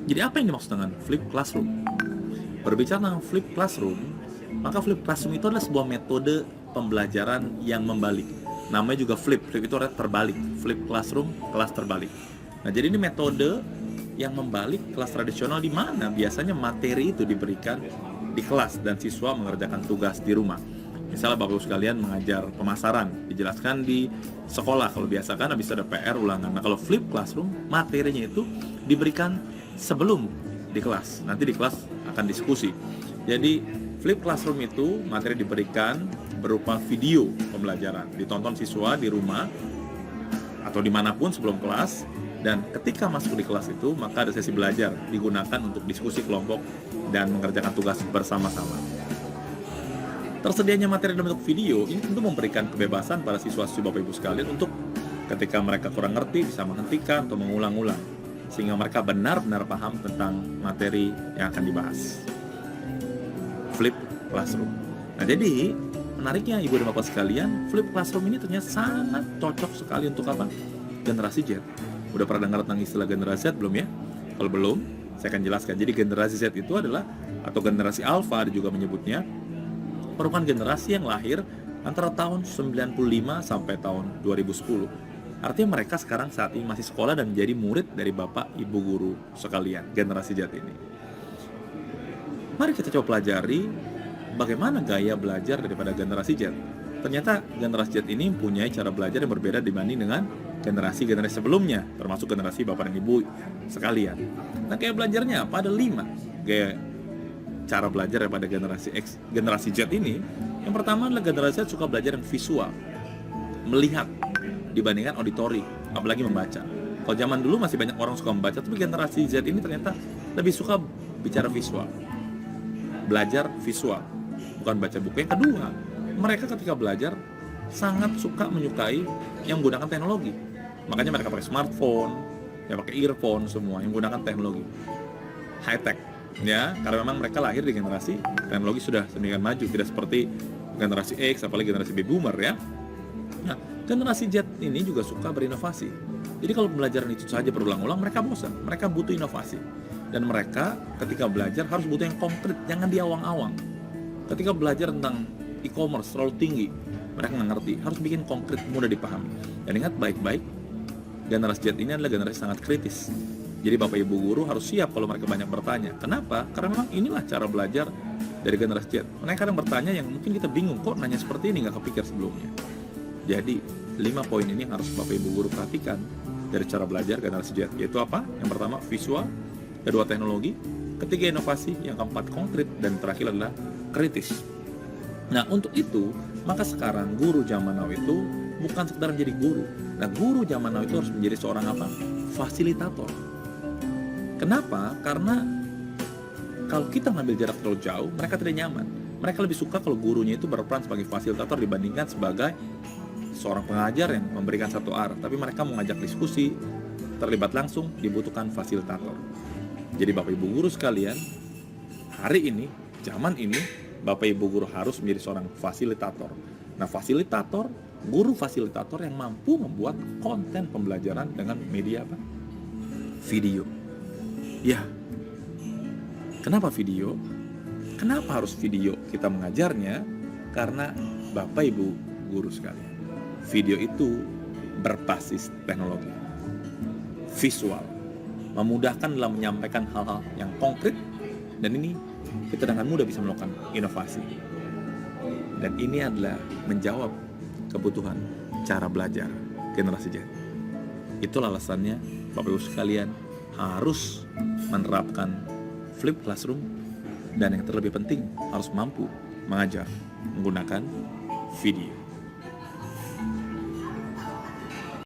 Jadi apa yang dimaksud dengan flip classroom? Berbicara tentang flip classroom, maka flip classroom itu adalah sebuah metode pembelajaran yang membalik. Namanya juga flip itu artinya terbalik. Flip classroom, kelas terbalik. Nah, jadi ini metode yang membalik kelas tradisional di mana biasanya materi itu diberikan di kelas dan siswa mengerjakan tugas di rumah. Misalnya Bapak Ibu sekalian mengajar pemasaran, dijelaskan di sekolah. Kalau biasa kan habis ada PR ulangan. Nah, kalau flip classroom, materinya itu diberikan sebelum di kelas. Nanti di kelas akan diskusi. Jadi flip classroom itu materi diberikan berupa video pembelajaran, ditonton siswa di rumah atau dimanapun sebelum kelas. Dan ketika masuk di kelas itu, maka ada sesi belajar digunakan untuk diskusi kelompok dan mengerjakan tugas bersama-sama. Tersedianya materi dalam bentuk video ini tentu memberikan kebebasan pada siswa-siswi Bapak Ibu sekalian untuk ketika mereka kurang ngerti bisa menghentikan atau mengulang-ulang sehingga mereka benar-benar paham tentang materi yang akan dibahas. Flip classroom. Nah, jadi menariknya Ibu dan Bapak sekalian, flip classroom ini ternyata sangat cocok sekali untuk apa? Generasi Z. Udah pernah dengar tentang istilah generasi Z belum ya? Kalau belum, saya akan jelaskan. Jadi generasi Z itu adalah, atau generasi Alpha juga menyebutnya, merupakan generasi yang lahir antara tahun 95 sampai tahun 2010. Artinya mereka sekarang saat ini masih sekolah dan menjadi murid dari Bapak Ibu guru sekalian, generasi Z ini. Mari kita coba pelajari bagaimana gaya belajar daripada generasi Z. Ternyata generasi Z ini mempunyai cara belajar yang berbeda dibanding dengan generasi-generasi sebelumnya, termasuk generasi Bapak dan Ibu sekalian. Nah, gaya belajarnya apa? Ada 5 gaya cara belajar daripada generasi Z ini. Yang pertama adalah generasi Z suka belajar yang visual, melihat dibandingkan auditori, apalagi membaca. Kalau zaman dulu masih banyak orang suka membaca, tapi generasi Z ini ternyata lebih suka bicara visual, belajar visual, bukan baca buku. Yang kedua, mereka ketika belajar sangat menyukai yang menggunakan teknologi. Makanya mereka pakai smartphone, ya pakai earphone, semua yang menggunakan teknologi high tech, ya, karena memang mereka lahir di generasi teknologi sudah sedemikian maju, tidak seperti generasi X, apalagi generasi baby boomer ya. Nah, generasi Z ini juga suka berinovasi. Jadi kalau pembelajaran itu saja berulang-ulang, mereka bosan, mereka butuh inovasi. Dan mereka ketika belajar harus butuh yang konkret, jangan diawang-awang. Ketika belajar tentang e-commerce terlalu tinggi, mereka nggak ngerti, harus bikin konkret, mudah dipahami. Dan ingat baik-baik, generasi Z ini adalah generasi sangat kritis. Jadi Bapak Ibu guru harus siap kalau mereka banyak bertanya. Kenapa? Karena memang inilah cara belajar dari generasi Z. Mereka kadang bertanya yang mungkin kita bingung, kok nanya seperti ini, nggak kepikir sebelumnya. Jadi 5 poin ini yang harus Bapak Ibu guru perhatikan dari cara belajar generasi Z. Yaitu apa? Yang pertama visual, kedua teknologi, ketiga inovasi, yang keempat konkret, dan terakhir adalah kritis. Nah, untuk itu, maka sekarang guru zaman now itu bukan sekedar menjadi guru. Nah, guru zaman now itu harus menjadi seorang apa? Fasilitator. Kenapa? Karena kalau kita ngambil jarak terlalu jauh, mereka tidak nyaman. Mereka lebih suka kalau gurunya itu berperan sebagai fasilitator dibandingkan sebagai seorang pengajar yang memberikan satu arah. Tapi mereka mengajak diskusi, terlibat langsung, dibutuhkan fasilitator. Jadi Bapak Ibu guru sekalian, hari ini, zaman ini, Bapak Ibu guru harus menjadi seorang fasilitator. Nah, fasilitator, guru fasilitator yang mampu membuat konten pembelajaran dengan media apa? Video. Ya, kenapa video? Kenapa harus video kita mengajarnya? Karena Bapak Ibu guru sekalian, video itu berbasis teknologi, visual, memudahkan dalam menyampaikan hal-hal yang konkret, dan ini kita dengan mudah bisa melakukan inovasi. Dan ini adalah menjawab kebutuhan cara belajar generasi Z. Itulah alasannya Bapak Ibu sekalian harus menerapkan flip classroom, dan yang terlebih penting harus mampu mengajar menggunakan video.